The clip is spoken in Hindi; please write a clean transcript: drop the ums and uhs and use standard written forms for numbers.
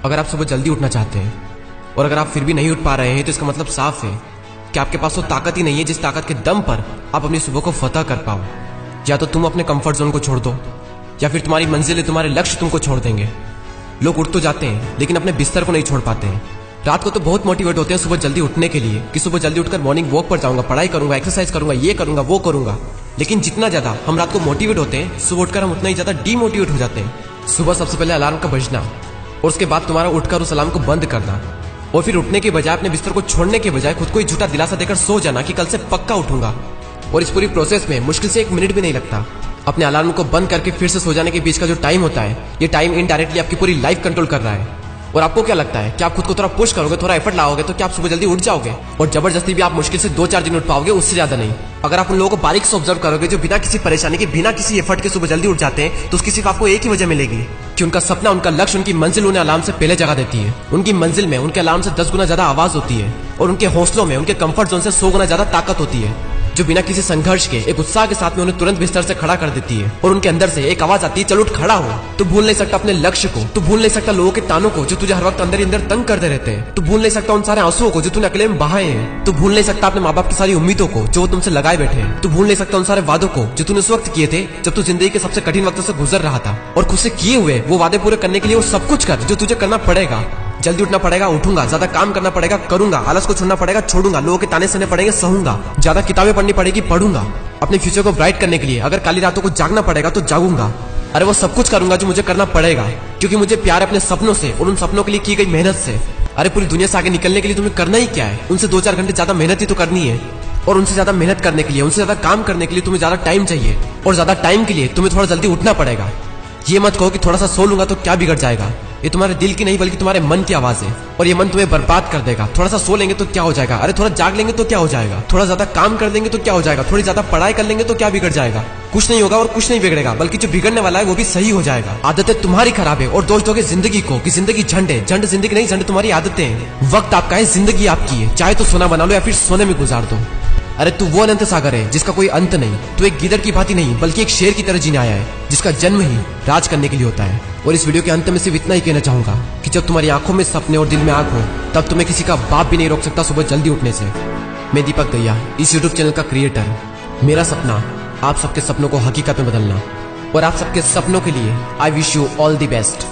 अगर आप सुबह जल्दी उठना चाहते हैं और अगर आप फिर भी नहीं उठ पा रहे हैं तो इसका मतलब साफ है कि आपके पास वो ताकत ही नहीं है जिस ताकत के दम पर आप अपनी सुबह को फतह कर पाओ। या तो तुम अपने कंफर्ट जोन को छोड़ दो या फिर तुम्हारी मंजिल, तुम्हारे लक्ष्य तुमको छोड़ देंगे। लोग उठ तो जाते हैं लेकिन अपने बिस्तर को नहीं छोड़ पाते हैं। रात को तो बहुत मोटिवेट होते हैं सुबह जल्दी उठने के लिए कि सुबह जल्दी उठकर मॉर्निंग वॉक पर जाऊंगा, पढ़ाई करूंगा, एक्सरसाइज करूंगा, ये करूंगा, वो करूंगा। लेकिन जितना ज्यादा हम रात को मोटिवेट होते हैं सुबह उठकर हम उतना ही ज्यादा डीमोटिवेट हो जाते हैं। सुबह सबसे पहले अलार्म का बजना और उसके बाद तुम्हारा उठकर उस अलार्म को बंद करना और फिर उठने के बजाय अपने बिस्तर को छोड़ने के बजाय खुद को ही झूठा दिलासा देकर सो जाना कि कल से पक्का उठूंगा। और इस पूरी प्रोसेस में मुश्किल से 1 मिनट भी नहीं लगता। अपने अलार्म को बंद करके फिर से सो जाने के बीच का जो टाइम होता है, ये टाइम इनडायरेक्टली आपकी पूरी लाइफ कंट्रोल कर रहा है। और आपको क्या लगता है कि आप खुद को थोड़ा पुश करोगे, थोड़ा एफर्ट लाओगे तो क्या आप सुबह जल्दी उठ जाओगे? और जबरदस्ती भी आप मुश्किल से 2-4 दिन उठ पाओगे, उससे ज्यादा नहीं। अगर आप उन लोगों को बारीक से ऑब्जर्व करोगे जो बिना किसी परेशानी के, बिना किसी एफर्ट के सुबह जल्दी उठ जाते हैं, तो उसकी सिर्फ आपको एक ही वजह मिलेगी कि उनका सपना, उनका लक्ष्य, उनकी मंजिल उन्हें अलार्म से पहले जगह देती है। उनकी मंजिल में उनके अलार्म से 10 गुना ज्यादा आवाज होती है और उनके हौसलों में, उनके कंफर्ट जोन से 100 गुना ज्यादा ताकत होती है, जो बिना किसी संघर्ष के एक उत्साह के साथ में उन्हें तुरंत बिस्तर से खड़ा कर देती है। और उनके अंदर से एक आवाज आती है, चलो उठ खड़ा हो। तू भूल नहीं सकता अपने लक्ष्य को, तू भूल नहीं सकता लोगों के तानों को जो तुझे हर वक्त अंदर ही अंदर तंग करते रहते हैं, तू भूल नहीं सकता उन सारे आंसुओं को जो तूने अकेले में बहाए हैं, तू भूल नहीं सकता अपने माँ बाप की सारी उम्मीदों को जो वो तुमसे लगाए बैठे हैं, तू भूल नहीं सकता उन सारे वादों को जो तूने उस वक्त किए थे जब तू जिंदगी के सबसे कठिन वक्त से गुजर रहा था। और खुद से किए हुए वो वादे पूरे करने के लिए वो सब कुछ कर जो तुझे करना पड़ेगा। जल्दी उठना पड़ेगा, उठूंगा, ज्यादा काम करना पड़ेगा, करूंगा, आलस को छोड़ना पड़ेगा, छोड़ूंगा, लोगों के ताने सुनने पड़ेंगे, सहूंगा, ज्यादा किताबें पढ़नी पड़ेगी, पढ़ूंगा, अपने फ्यूचर को ब्राइट करने के लिए अगर काली रातों को जागना पड़ेगा तो जागूंगा। अरे वो सब कुछ करूंगा जो मुझे करना पड़ेगा, क्योंकि मुझे प्यार है अपने सपनों से और उन सपनों के लिए की गई मेहनत से। अरे पूरी दुनिया से आगे निकलने के लिए तुम्हें करना ही क्या है? उनसे 2-4 घंटे ज्यादा मेहनत ही तो करनी है। और उनसे ज्यादा मेहनत करने के लिए, उनसे ज्यादा काम करने के लिए तुम्हें ज्यादा टाइम चाहिए और ज्यादा टाइम के लिए तुम्हें थोड़ा जल्दी उठना पड़ेगा। ये मत कहो कि थोड़ा सा सो लूंगा तो क्या बिगड़ जाएगा। ये तुम्हारे दिल की नहीं बल्कि तुम्हारे मन की आवाज है और ये मन तुम्हें बर्बाद कर देगा। थोड़ा सा सो लेंगे तो क्या हो जाएगा? अरे थोड़ा जाग लेंगे तो क्या हो जाएगा? थोड़ा ज्यादा काम कर लेंगे तो क्या हो जाएगा? थोड़ी ज्यादा पढ़ाई कर लेंगे तो क्या बिगड़ जाएगा? कुछ नहीं होगा और कुछ नहीं बिगड़ेगा, बल्कि जो बिगड़ने वाला है वो भी सही हो जाएगा। आदतें तुम्हारी खराब है और दोष दोगे जिंदगी को कि जिंदगी झंड है। झंड जिंदगी नहीं, झंड तुम्हारी आदतें हैं। वक्त आपका है, जिंदगी आपकी है। चाहे तो सोना बना लो या फिर सोने में गुजार दो। अरे तू वो अनंत सागर है जिसका कोई अंत नहीं। तू एक गिदड़ की भांति नहीं बल्कि एक शेर की तरह जीने आया है जिसका जन्म ही राज करने के लिए होता है। और इस वीडियो के अंत में सिर्फ इतना ही कहना चाहूंगा कि जब तुम्हारी आंखों में सपने और दिल में आग हो तब तुम्हें किसी का बाप भी नहीं रोक सकता सुबह जल्दी उठने से। मैं दीपक दैया, इस यूट्यूब चैनल का क्रिएटर। मेरा सपना आप सबके सपनों को हकीकत में बदलना और आप सबके सपनों के लिए I wish you all the best.